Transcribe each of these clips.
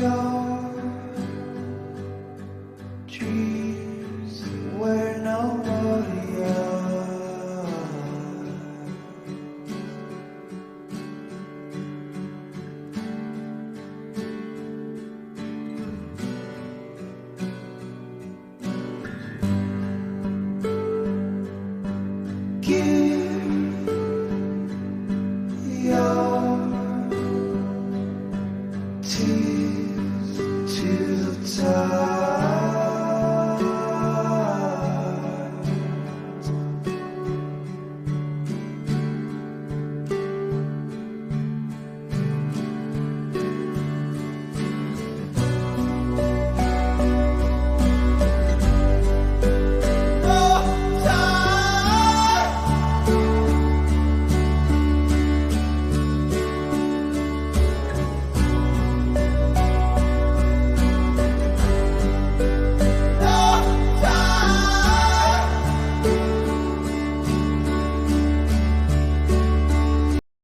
Your dreams were no warrior. Give your tears to the tide.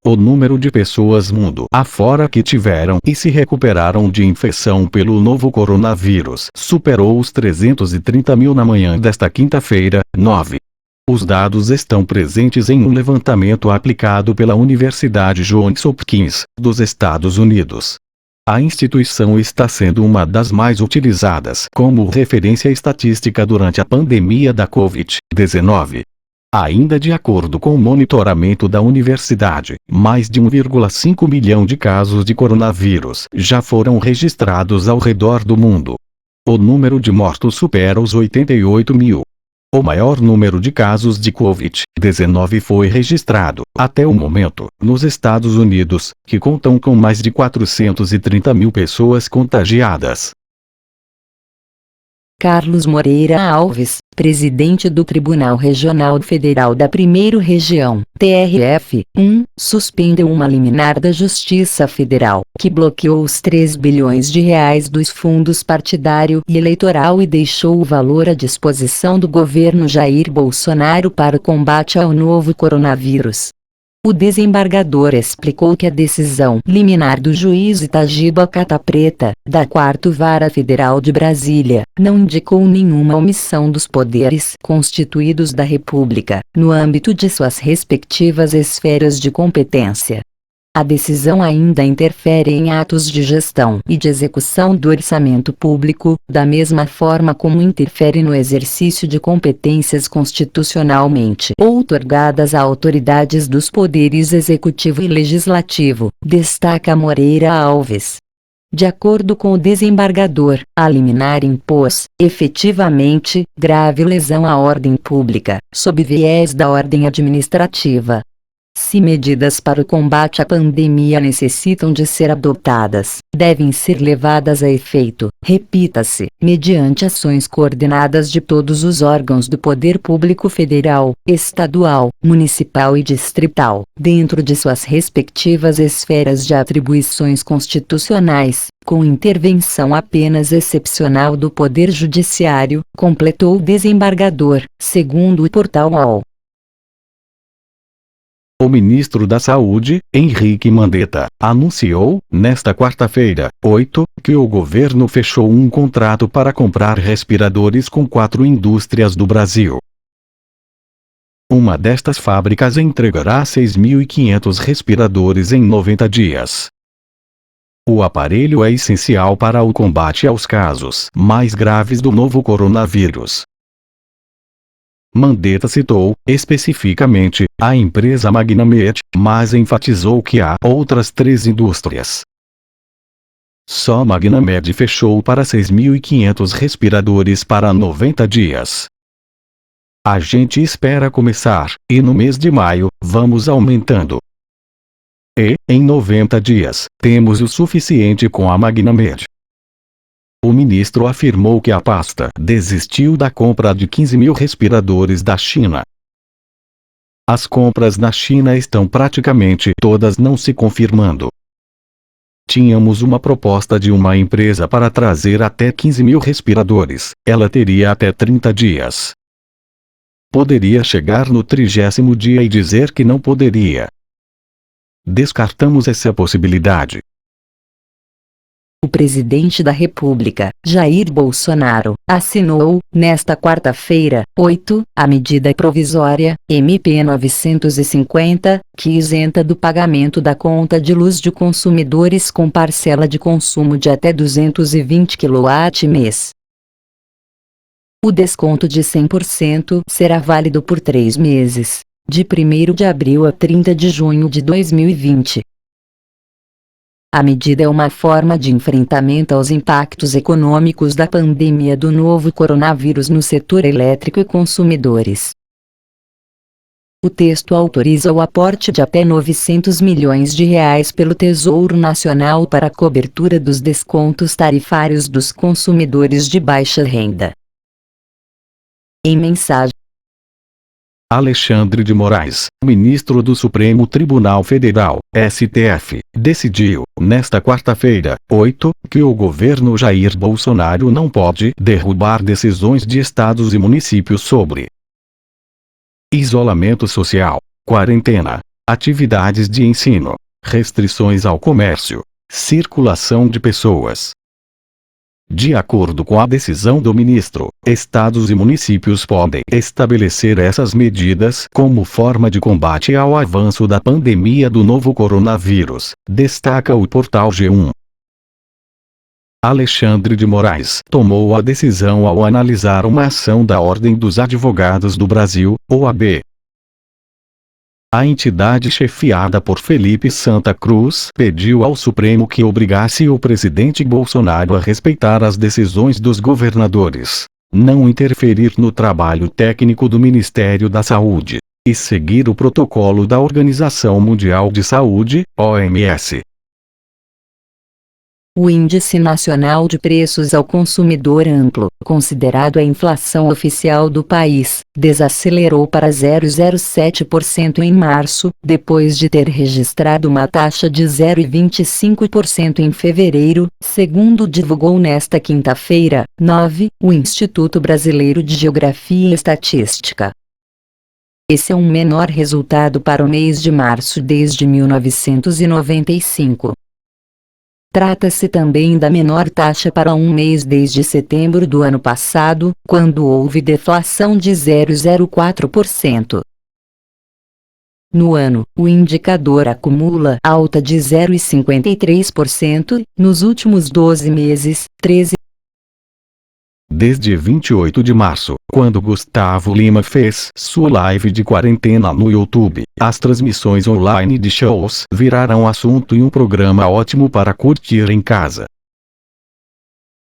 O número de pessoas mundo afora que tiveram e se recuperaram de infecção pelo novo coronavírus superou os 330 mil na manhã desta quinta-feira, 9. Os dados estão presentes em um levantamento aplicado pela Universidade Johns Hopkins, dos Estados Unidos. A instituição está sendo uma das mais utilizadas como referência estatística durante a pandemia da Covid-19. Ainda de acordo com o monitoramento da universidade, mais de 1,5 milhão de casos de coronavírus já foram registrados ao redor do mundo. O número de mortos supera os 88 mil. O maior número de casos de Covid-19 foi registrado, até o momento, nos Estados Unidos, que contam com mais de 430 mil pessoas contagiadas. Carlos Moreira Alves, presidente do Tribunal Regional Federal da Primeira Região, TRF-1, suspendeu uma liminar da Justiça Federal, que bloqueou os 3 bilhões de reais dos fundos partidário e eleitoral e deixou o valor à disposição do governo Jair Bolsonaro para o combate ao novo coronavírus. O desembargador explicou que a decisão liminar do juiz Itagiba Catapreta, da 4ª Vara Federal de Brasília, não indicou nenhuma omissão dos poderes constituídos da República, no âmbito de suas respectivas esferas de competência. A decisão ainda interfere em atos de gestão e de execução do orçamento público, da mesma forma como interfere no exercício de competências constitucionalmente outorgadas a autoridades dos poderes executivo e legislativo, destaca Moreira Alves. De acordo com o desembargador, a liminar impôs, efetivamente, grave lesão à ordem pública, sob viés da ordem administrativa. Se medidas para o combate à pandemia necessitam de ser adotadas, devem ser levadas a efeito, repita-se, mediante ações coordenadas de todos os órgãos do poder público federal, estadual, municipal e distrital, dentro de suas respectivas esferas de atribuições constitucionais, com intervenção apenas excepcional do Poder Judiciário, completou o desembargador, segundo o portal UOL. O ministro da Saúde, Henrique Mandetta, anunciou, nesta quarta-feira, 8, que o governo fechou um contrato para comprar respiradores com 4 indústrias do Brasil. Uma destas fábricas entregará 6.500 respiradores em 90 dias. O aparelho é essencial para o combate aos casos mais graves do novo coronavírus. Mandetta citou, especificamente, a empresa Magnamed, mas enfatizou que há outras 3 indústrias. Só Magnamed fechou para 6.500 respiradores para 90 dias. A gente espera começar, e no mês de maio, vamos aumentando. E, em 90 dias, temos o suficiente com a Magnamed. O ministro afirmou que a pasta desistiu da compra de 15 mil respiradores da China. As compras na China estão praticamente todas não se confirmando. Tínhamos uma proposta de uma empresa para trazer até 15 mil respiradores, ela teria até 30 dias. Poderia chegar no 30º dia e dizer que não poderia. Descartamos essa possibilidade. O presidente da República, Jair Bolsonaro, assinou, nesta quarta-feira, 8, a medida provisória, MP 950, que isenta do pagamento da conta de luz de consumidores com parcela de consumo de até 220 kW/mês. O desconto de 100% será válido por 3 meses, de 1º de abril a 30 de junho de 2020. A medida é uma forma de enfrentamento aos impactos econômicos da pandemia do novo coronavírus no setor elétrico e consumidores. O texto autoriza o aporte de até R$ 900 milhões pelo Tesouro Nacional para a cobertura dos descontos tarifários dos consumidores de baixa renda. Em mensagem, Alexandre de Moraes, ministro do Supremo Tribunal Federal, STF, decidiu, nesta quarta-feira, 8, que o governo Jair Bolsonaro não pode derrubar decisões de estados e municípios sobre isolamento social, quarentena, atividades de ensino, restrições ao comércio, circulação de pessoas. De acordo com a decisão do ministro, estados e municípios podem estabelecer essas medidas como forma de combate ao avanço da pandemia do novo coronavírus, destaca o portal G1. Alexandre de Moraes tomou a decisão ao analisar uma ação da Ordem dos Advogados do Brasil, OAB. A entidade chefiada por Felipe Santa Cruz pediu ao Supremo que obrigasse o presidente Bolsonaro a respeitar as decisões dos governadores, não interferir no trabalho técnico do Ministério da Saúde, e seguir o protocolo da Organização Mundial de Saúde, OMS. O Índice Nacional de Preços ao Consumidor Amplo, considerado a inflação oficial do país, desacelerou para 0,07% em março, depois de ter registrado uma taxa de 0,25% em fevereiro, segundo divulgou nesta quinta-feira, 9, o Instituto Brasileiro de Geografia e Estatística. Esse é um menor resultado para o mês de março desde 1995. Trata-se também da menor taxa para um mês desde setembro do ano passado, quando houve deflação de 0,04%. No ano, o indicador acumula alta de 0,53%, nos últimos 12 meses, 13%. Desde 28 de março, quando Gustavo Lima fez sua live de quarentena no YouTube, as transmissões online de shows viraram assunto em um programa ótimo para curtir em casa.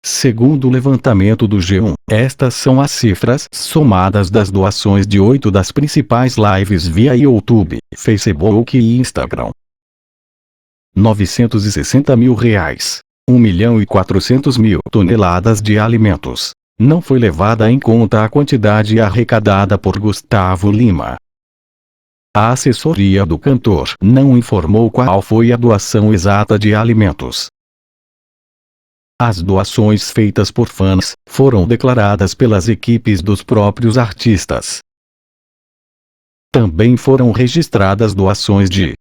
Segundo o levantamento do G1, estas são as cifras somadas das doações de 8 das principais lives via YouTube, Facebook e Instagram. R$ 960 mil. 1.400.000 toneladas de alimentos. Não foi levada em conta a quantidade arrecadada por Gustavo Lima. A assessoria do cantor não informou qual foi a doação exata de alimentos. As doações feitas por fãs foram declaradas pelas equipes dos próprios artistas. Também foram registradas doações de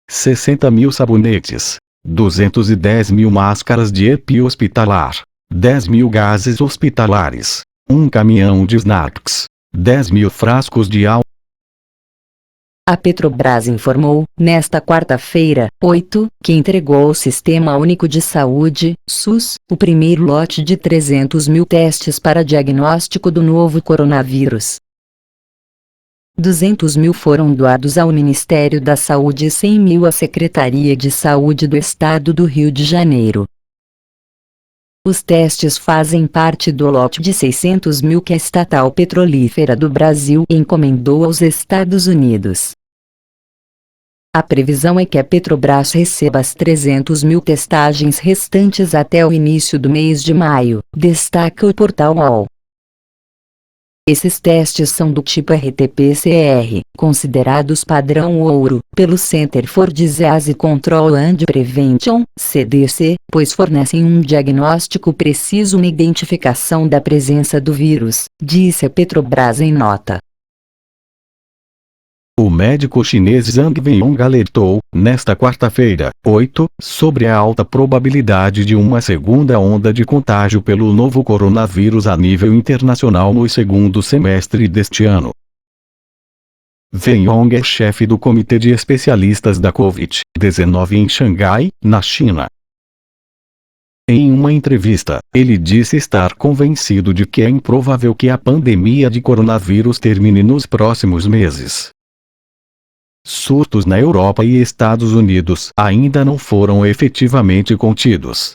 60 mil sabonetes, 210 mil máscaras de EPI hospitalar, 10 mil gases hospitalares, um caminhão de snacks, 10 mil frascos de álcool. A Petrobras informou, nesta quarta-feira, 8, que entregou ao Sistema Único de Saúde, SUS, o primeiro lote de 300 mil testes para diagnóstico do novo coronavírus. 200 mil foram doados ao Ministério da Saúde e 100 mil à Secretaria de Saúde do Estado do Rio de Janeiro. Os testes fazem parte do lote de 600 mil que a estatal petrolífera do Brasil encomendou aos Estados Unidos. A previsão é que a Petrobras receba as 300 mil testagens restantes até o início do mês de maio, destaca o portal UOL. Esses testes são do tipo RT-PCR, considerados padrão ouro, pelo Center for Disease Control and Prevention, CDC, pois fornecem um diagnóstico preciso na identificação da presença do vírus, disse a Petrobras em nota. O médico chinês Zhang Weiyong alertou, nesta quarta-feira, 8, sobre a alta probabilidade de uma segunda onda de contágio pelo novo coronavírus a nível internacional no segundo semestre deste ano. Weiyong é chefe do Comitê de Especialistas da Covid-19 em Xangai, na China. Em uma entrevista, ele disse estar convencido de que é improvável que a pandemia de coronavírus termine nos próximos meses. Surtos na Europa e Estados Unidos ainda não foram efetivamente contidos.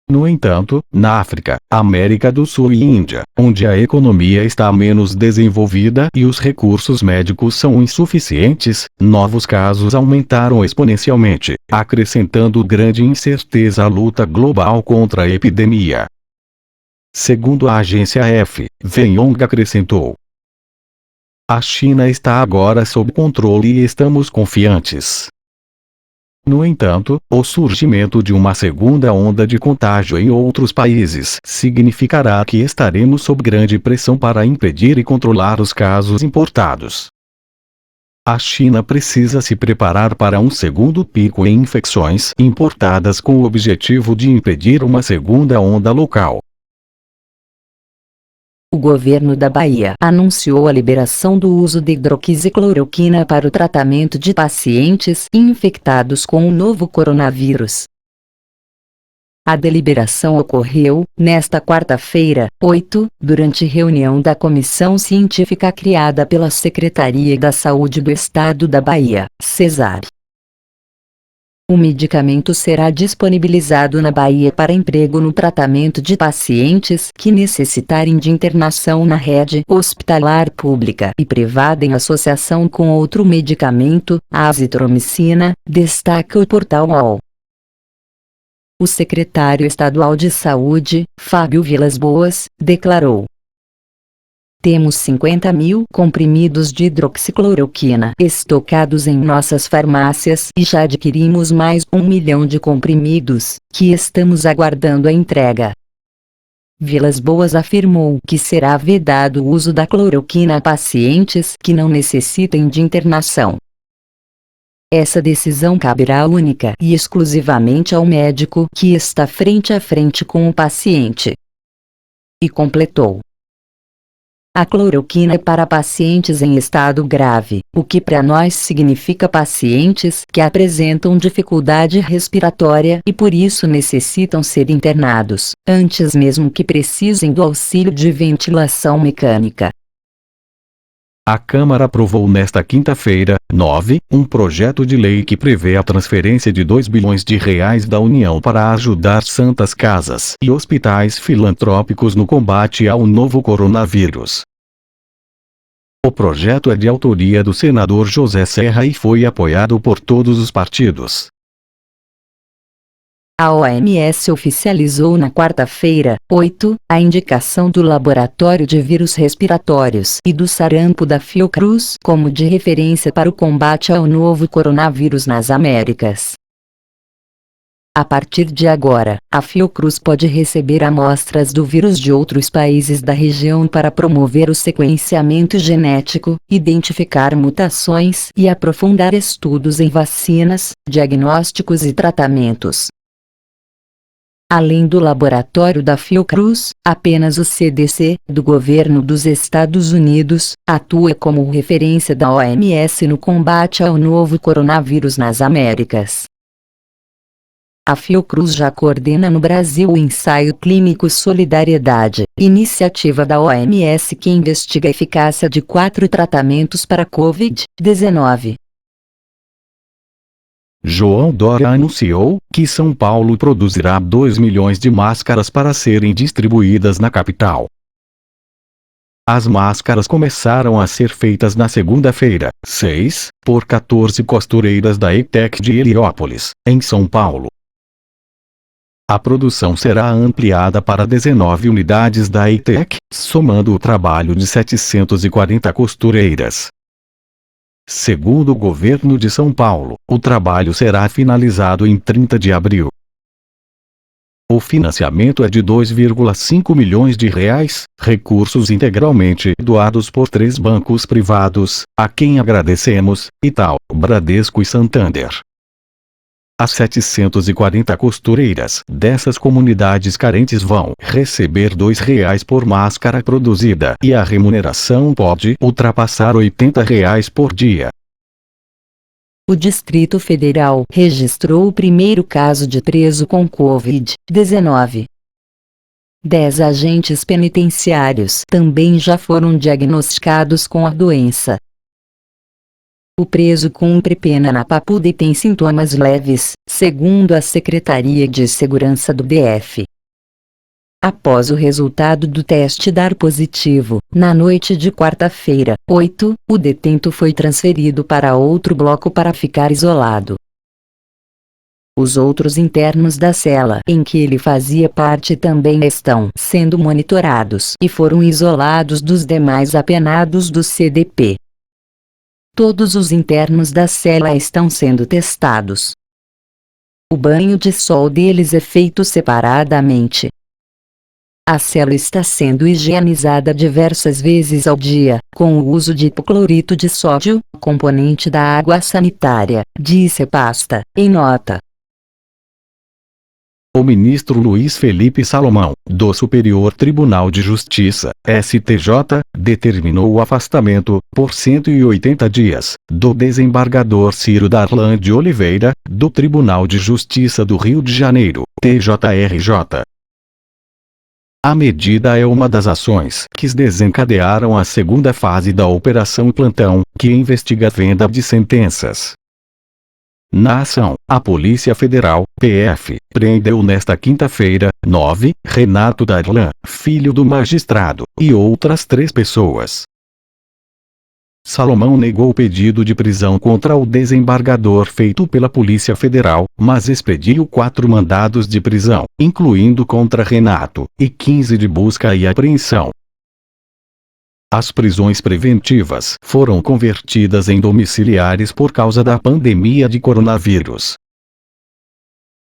No entanto, na África, América do Sul e Índia, onde a economia está menos desenvolvida e os recursos médicos são insuficientes, novos casos aumentaram exponencialmente, acrescentando grande incerteza à luta global contra a epidemia. Segundo a agência AFP, Weiyong acrescentou: a China está agora sob controle e estamos confiantes. No entanto, o surgimento de uma segunda onda de contágio em outros países significará que estaremos sob grande pressão para impedir e controlar os casos importados. A China precisa se preparar para um segundo pico em infecções importadas com o objetivo de impedir uma segunda onda local. O governo da Bahia anunciou a liberação do uso de hidroxicloroquina para o tratamento de pacientes infectados com o novo coronavírus. A deliberação ocorreu, nesta quarta-feira, 8, durante reunião da comissão científica criada pela Secretaria da Saúde do Estado da Bahia, CESAB. O medicamento será disponibilizado na Bahia para emprego no tratamento de pacientes que necessitarem de internação na rede hospitalar pública e privada em associação com outro medicamento, a azitromicina, destaca o portal UOL. O secretário estadual de Saúde, Fábio Vilas Boas, declarou: temos 50.000 comprimidos de hidroxicloroquina estocados em nossas farmácias e já adquirimos mais 1 milhão de comprimidos, que estamos aguardando a entrega. Vilas Boas afirmou que será vedado o uso da cloroquina a pacientes que não necessitem de internação. Essa decisão caberá única e exclusivamente ao médico que está frente a frente com o paciente. E completou: a cloroquina é para pacientes em estado grave, o que para nós significa pacientes que apresentam dificuldade respiratória e por isso necessitam ser internados, antes mesmo que precisem do auxílio de ventilação mecânica. A Câmara aprovou nesta quinta-feira, 9, um projeto de lei que prevê a transferência de R$ 2 bilhões da União para ajudar santas casas e hospitais filantrópicos no combate ao novo coronavírus. O projeto é de autoria do senador José Serra e foi apoiado por todos os partidos. A OMS oficializou na quarta-feira, 8, a indicação do Laboratório de Vírus Respiratórios e do Sarampo da Fiocruz como de referência para o combate ao novo coronavírus nas Américas. A partir de agora, a Fiocruz pode receber amostras do vírus de outros países da região para promover o sequenciamento genético, identificar mutações e aprofundar estudos em vacinas, diagnósticos e tratamentos. Além do laboratório da Fiocruz, apenas o CDC, do governo dos Estados Unidos, atua como referência da OMS no combate ao novo coronavírus nas Américas. A Fiocruz já coordena no Brasil o ensaio clínico Solidariedade, iniciativa da OMS que investiga a eficácia de 4 tratamentos para Covid-19. João Dória anunciou que São Paulo produzirá 2 milhões de máscaras para serem distribuídas na capital. As máscaras começaram a ser feitas na segunda-feira, 6, por 14 costureiras da ETEC de Heliópolis, em São Paulo. A produção será ampliada para 19 unidades da ETEC, somando o trabalho de 740 costureiras. Segundo o governo de São Paulo, o trabalho será finalizado em 30 de abril. O financiamento é de 2,5 milhões de reais, recursos integralmente doados por 3 bancos privados, a quem agradecemos, Itaú, Bradesco e Santander. As 740 costureiras dessas comunidades carentes vão receber R$ 2 por máscara produzida e a remuneração pode ultrapassar R$ 80 por dia. O Distrito Federal registrou o primeiro caso de preso com Covid-19. 10 agentes penitenciários também já foram diagnosticados com a doença. O preso cumpre pena na Papuda e tem sintomas leves, segundo a Secretaria de Segurança do DF. Após o resultado do teste dar positivo, na noite de quarta-feira, 8, o detento foi transferido para outro bloco para ficar isolado. Os outros internos da cela em que ele fazia parte também estão sendo monitorados e foram isolados dos demais apenados do CDP. Todos os internos da cela estão sendo testados. O banho de sol deles é feito separadamente. A cela está sendo higienizada diversas vezes ao dia, com o uso de hipoclorito de sódio, componente da água sanitária, disse a pasta, em nota. O ministro Luiz Felipe Salomão, do Superior Tribunal de Justiça, STJ, determinou o afastamento, por 180 dias, do desembargador Ciro Darlan de Oliveira, do Tribunal de Justiça do Rio de Janeiro, TJRJ. A medida é uma das ações que desencadearam a segunda fase da Operação Plantão, que investiga a venda de sentenças. Na ação, a Polícia Federal, PF, prendeu nesta quinta-feira, 9, Renato Darlan, filho do magistrado, e outras 3 pessoas. Salomão negou o pedido de prisão contra o desembargador feito pela Polícia Federal, mas expediu 4 mandados de prisão, incluindo contra Renato, e 15 de busca e apreensão. As prisões preventivas foram convertidas em domiciliares por causa da pandemia de coronavírus.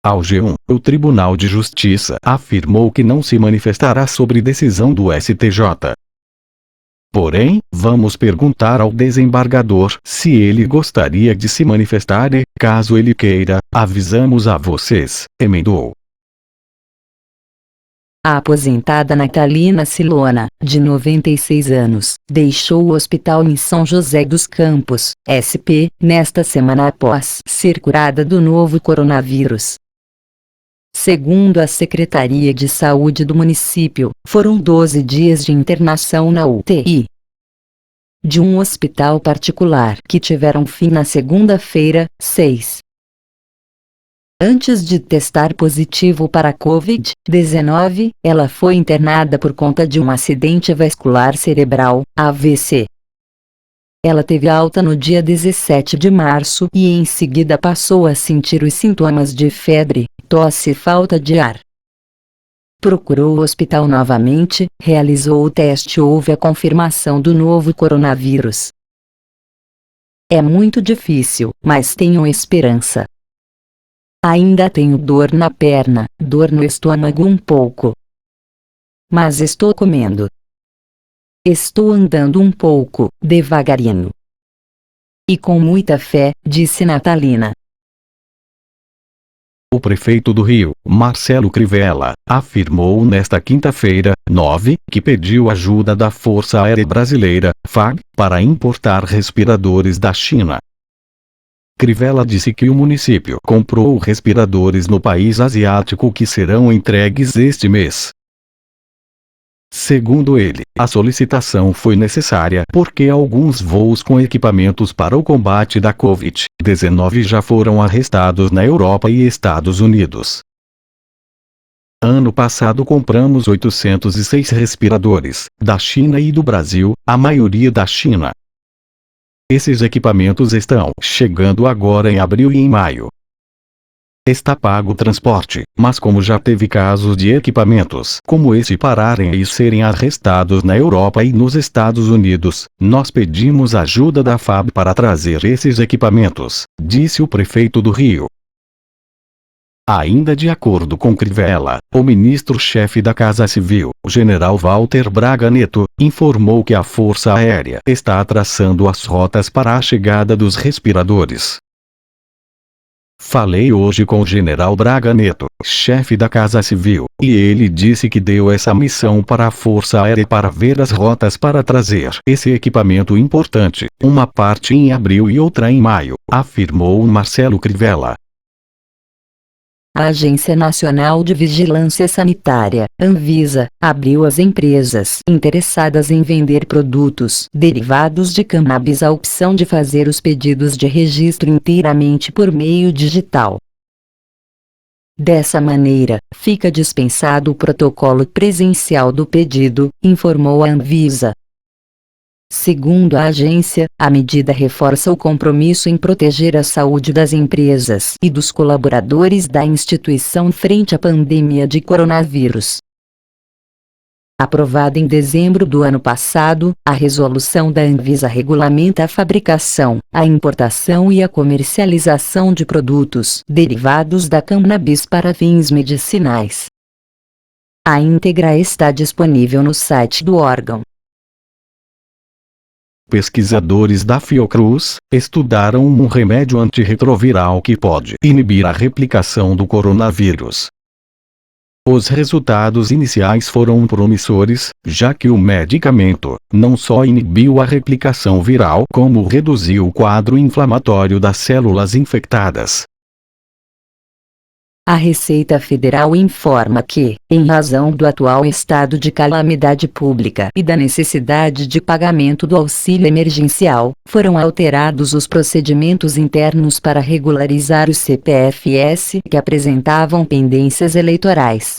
Ao G1, o Tribunal de Justiça afirmou que não se manifestará sobre decisão do STJ. Porém, vamos perguntar ao desembargador se ele gostaria de se manifestar e, caso ele queira, avisamos a vocês, emendou. A aposentada Natalina Silona, de 96 anos, deixou o hospital em São José dos Campos, SP, nesta semana após ser curada do novo coronavírus. Segundo a Secretaria de Saúde do município, foram 12 dias de internação na UTI de um hospital particular que tiveram fim na segunda-feira, 6. Antes de testar positivo para a Covid-19, ela foi internada por conta de um acidente vascular cerebral, AVC. Ela teve alta no dia 17 de março e em seguida passou a sentir os sintomas de febre, tosse e falta de ar. Procurou o hospital novamente, realizou o teste e houve a confirmação do novo coronavírus. É muito difícil, mas tenho esperança. Ainda tenho dor na perna, dor no estômago um pouco. Mas estou comendo. Estou andando um pouco, devagarinho. E com muita fé, disse Natalina. O prefeito do Rio, Marcelo Crivella, afirmou nesta quinta-feira, 9, que pediu ajuda da Força Aérea Brasileira, FAB, para importar respiradores da China. Crivella disse que o município comprou respiradores no país asiático que serão entregues este mês. Segundo ele, a solicitação foi necessária porque alguns voos com equipamentos para o combate da Covid-19 já foram arrestados na Europa e Estados Unidos. Ano passado compramos 806 respiradores, da China e do Brasil, a maioria da China. Esses equipamentos estão chegando agora em abril e em maio. Está pago o transporte, mas como já teve casos de equipamentos como esse pararem e serem arrestados na Europa e nos Estados Unidos, nós pedimos ajuda da FAB para trazer esses equipamentos, disse o prefeito do Rio. Ainda de acordo com Crivella, o ministro-chefe da Casa Civil, o general Walter Braga Neto, informou que a Força Aérea está traçando as rotas para a chegada dos respiradores. Falei hoje com o general Braga Neto, chefe da Casa Civil, e ele disse que deu essa missão para a Força Aérea para ver as rotas para trazer esse equipamento importante, uma parte em abril e outra em maio, afirmou Marcelo Crivella. A Agência Nacional de Vigilância Sanitária, Anvisa, abriu às empresas interessadas em vender produtos derivados de cannabis a opção de fazer os pedidos de registro inteiramente por meio digital. Dessa maneira, fica dispensado o protocolo presencial do pedido, informou a Anvisa. Segundo a agência, a medida reforça o compromisso em proteger a saúde das empresas e dos colaboradores da instituição frente à pandemia de coronavírus. Aprovada em dezembro do ano passado, a resolução da Anvisa regulamenta a fabricação, a importação e a comercialização de produtos derivados da cannabis para fins medicinais. A íntegra está disponível no site do órgão. Pesquisadores da Fiocruz estudaram um remédio antirretroviral que pode inibir a replicação do coronavírus. Os resultados iniciais foram promissores, já que o medicamento não só inibiu a replicação viral, como reduziu o quadro inflamatório das células infectadas. A Receita Federal informa que, em razão do atual estado de calamidade pública e da necessidade de pagamento do auxílio emergencial, foram alterados os procedimentos internos para regularizar os CPFs que apresentavam pendências eleitorais.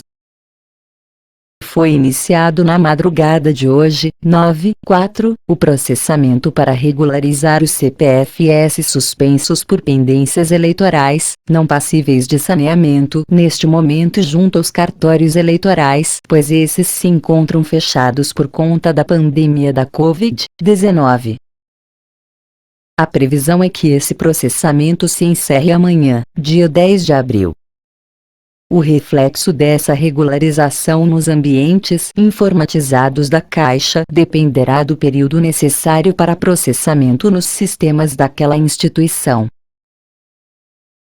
Foi iniciado na madrugada de hoje, 9/4, o processamento para regularizar os CPFs suspensos por pendências eleitorais, não passíveis de saneamento neste momento junto aos cartórios eleitorais, pois esses se encontram fechados por conta da pandemia da Covid-19. A previsão é que esse processamento se encerre amanhã, dia 10 de abril. O reflexo dessa regularização nos ambientes informatizados da Caixa dependerá do período necessário para processamento nos sistemas daquela instituição.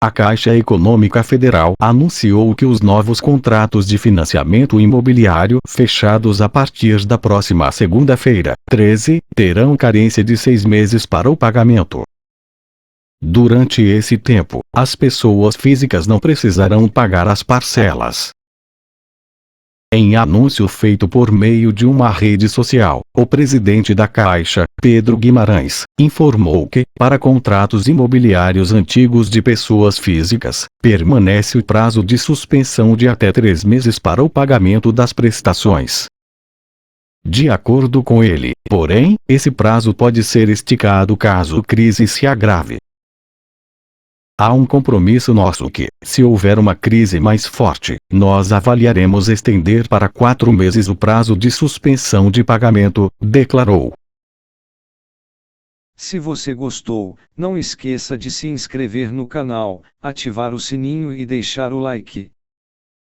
A Caixa Econômica Federal anunciou que os novos contratos de financiamento imobiliário fechados a partir da próxima segunda-feira, 13, terão carência de 6 meses para o pagamento. Durante esse tempo, as pessoas físicas não precisarão pagar as parcelas. Em anúncio feito por meio de uma rede social, o presidente da Caixa, Pedro Guimarães, informou que, para contratos imobiliários antigos de pessoas físicas, permanece o prazo de suspensão de até 3 meses para o pagamento das prestações. De acordo com ele, porém, esse prazo pode ser esticado caso a crise se agrave. Há um compromisso nosso que, se houver uma crise mais forte, nós avaliaremos estender para 4 meses o prazo de suspensão de pagamento, declarou. Se você gostou, não esqueça de se inscrever no canal, ativar o sininho e deixar o like.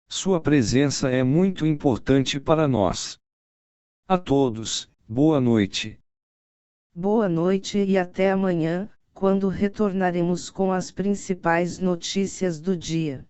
Sua presença é muito importante para nós. A todos, boa noite. Boa noite e até amanhã, quando retornaremos com as principais notícias do dia.